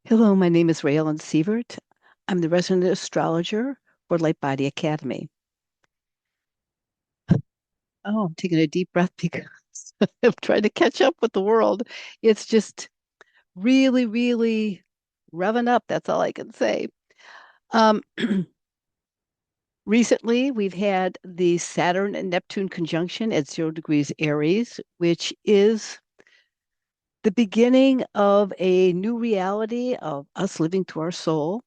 Hello, my name is Rae Ellen Sievert. I'm the resident astrologer for Light Body Academy. Oh, I'm taking a deep breath because I'm trying to catch up with the world. It's just really, really revving up. That's all I can say. Um, Recently, we've had the Saturn and Neptune conjunction at 0 degrees Aries, which is the beginning of a new reality of us living through our soul,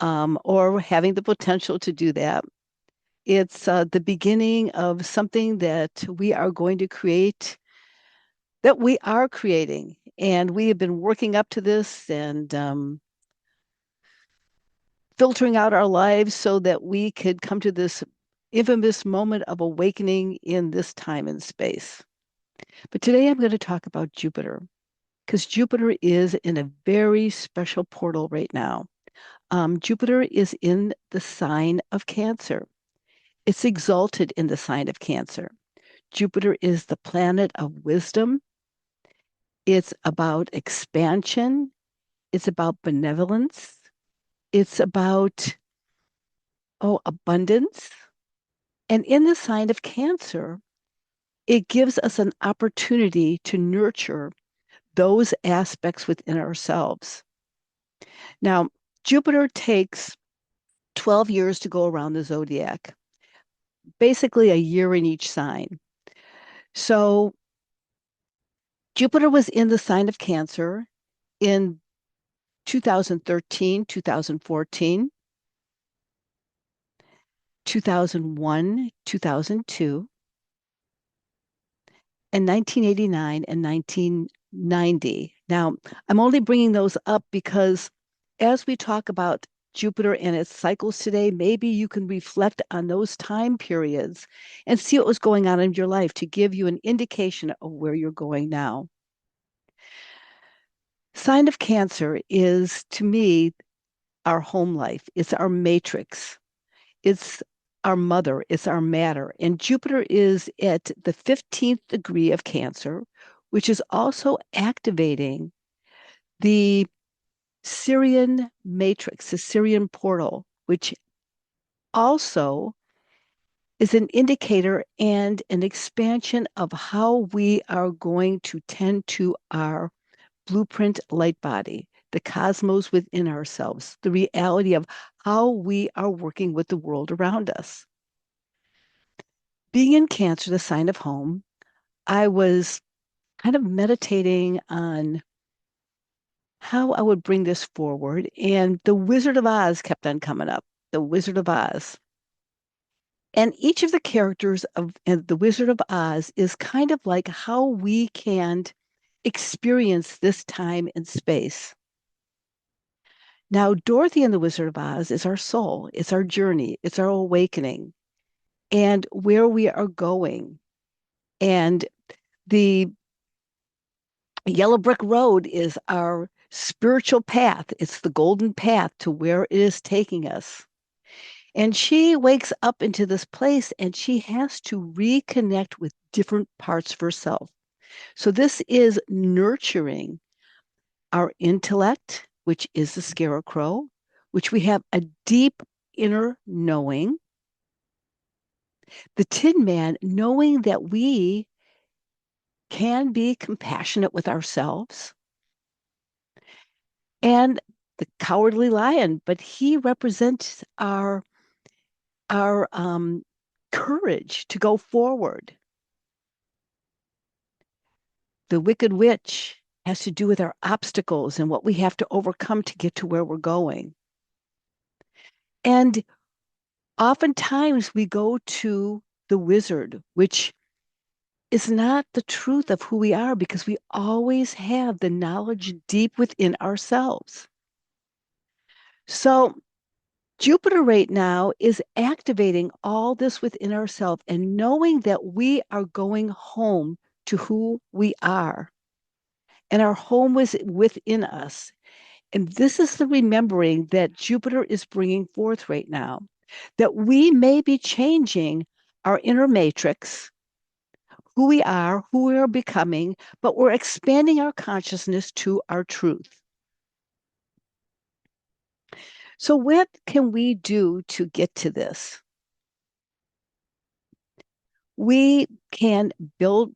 or having the potential to do that. It's the beginning of something that we are going to create, that we are creating. And we have been working up to this and filtering out our lives so that we could come to this infamous moment of awakening in this time and space. But today I'm going to talk about Jupiter because Jupiter is in a very special portal right now. Jupiter is in the sign of Cancer. It's exalted in the sign of Cancer. Jupiter is the planet of wisdom. It's about expansion. It's about benevolence. It's about, abundance. And in the sign of Cancer, it gives us an opportunity to nurture those aspects within ourselves. Now, Jupiter takes 12 years to go around the zodiac, basically a year in each sign. So Jupiter was in the sign of Cancer in 2013, 2014, 2001, 2002, and 1989 and 1990. Now, I'm only bringing those up because as we talk about Jupiter and its cycles today, maybe you can reflect on those time periods and see what was going on in your life to give you an indication of where you're going now. Sign of Cancer is, to me, our home life. It's our matrix. It's our mother, it's our matter. And Jupiter is at the 15th degree of Cancer, which is also activating the Syrian matrix, the Syrian portal, which also is an indicator and an expansion of how we are going to tend to our blueprint light body, the cosmos within ourselves, the reality of how we are working with the world around us. Being in Cancer, the sign of home, I was kind of meditating on how I would bring this forward. And the Wizard of Oz kept on coming up, the Wizard of Oz. And each of the characters of the Wizard of Oz is kind of like how we can experience this time and space. Now, Dorothy and the Wizard of Oz is our soul, it's our journey, it's our awakening, and where we are going. And the Yellow Brick Road is our spiritual path. It's the golden path to where it is taking us. And she wakes up into this place and she has to reconnect with different parts of herself. So, this is nurturing our intellect, which is the Scarecrow, which we have a deep inner knowing. The Tin Man, knowing that we can be compassionate with ourselves, and the Cowardly Lion, but he represents our courage to go forward. The Wicked Witch has to do with our obstacles and what we have to overcome to get to where we're going. And oftentimes we go to the wizard, which is not the truth of who we are because we always have the knowledge deep within ourselves. So Jupiter right now is activating all this within ourselves and knowing that we are going home to who we are and our home was within us. And this is the remembering that Jupiter is bringing forth right now, that we may be changing our inner matrix, who we are, who we are becoming, but we're expanding our consciousness to our truth. So, what can we do to get to this? We can build,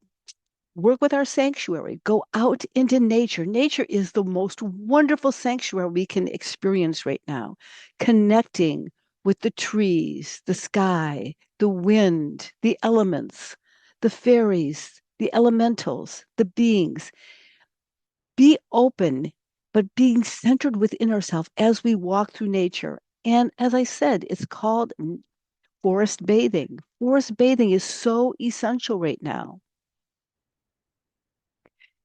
work with our sanctuary, go out into nature. Nature is the most wonderful sanctuary we can experience right now, connecting with the trees, the sky, the wind, the elements, the fairies, the elementals, the beings. Be open, but being centered within ourselves as we walk through nature. And as I said, it's called forest bathing. Forest bathing is so essential right now.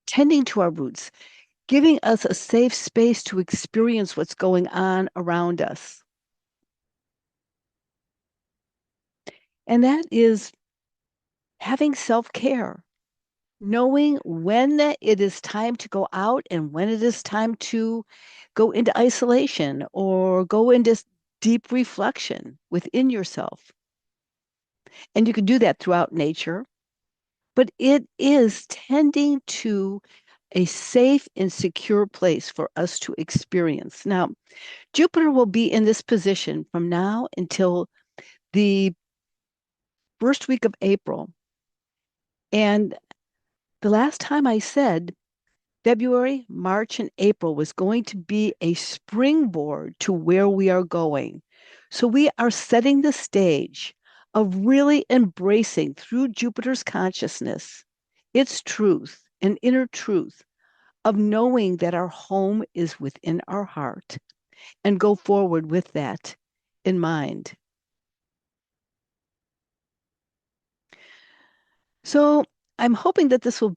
Tending to our roots, giving us a safe space to experience what's going on around us. And that is having self care, knowing when it is time to go out and when it is time to go into isolation or go into deep reflection within yourself. And you can do that throughout nature, but it is tending to a safe and secure place for us to experience. Now, Jupiter will be in this position from now until the first week of April. And the last time I said February, March, and April was going to be a springboard to where we are going. So we are setting the stage of really embracing through Jupiter's consciousness, its truth, and inner truth of knowing that our home is within our heart and go forward with that in mind. So I'm hoping that this will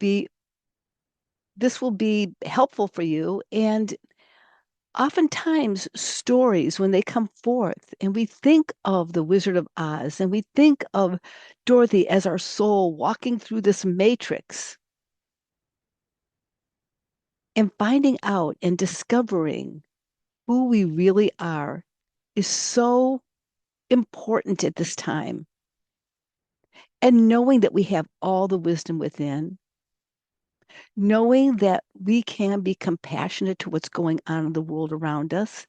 be helpful for you. And oftentimes stories, when they come forth and we think of the Wizard of Oz and we think of Dorothy as our soul walking through this matrix and finding out and discovering who we really are is so important at this time. And knowing that we have all the wisdom within, knowing that we can be compassionate to what's going on in the world around us,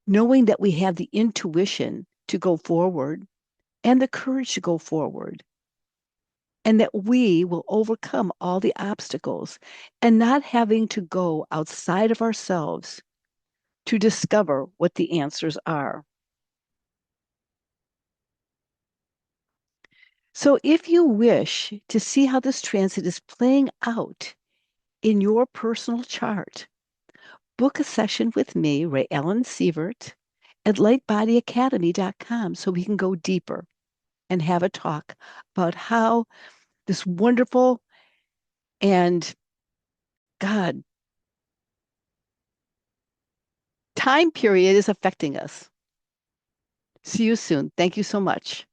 knowing that we have the intuition to go forward and the courage to go forward, and that we will overcome all the obstacles and not having to go outside of ourselves to discover what the answers are. So, if you wish to see how this transit is playing out in your personal chart, book a session with me, Rae Ellen Sievert, at lightbodyacademy.com so we can go deeper and have a talk about how this wonderful and God time period is affecting us. See you soon. Thank you so much.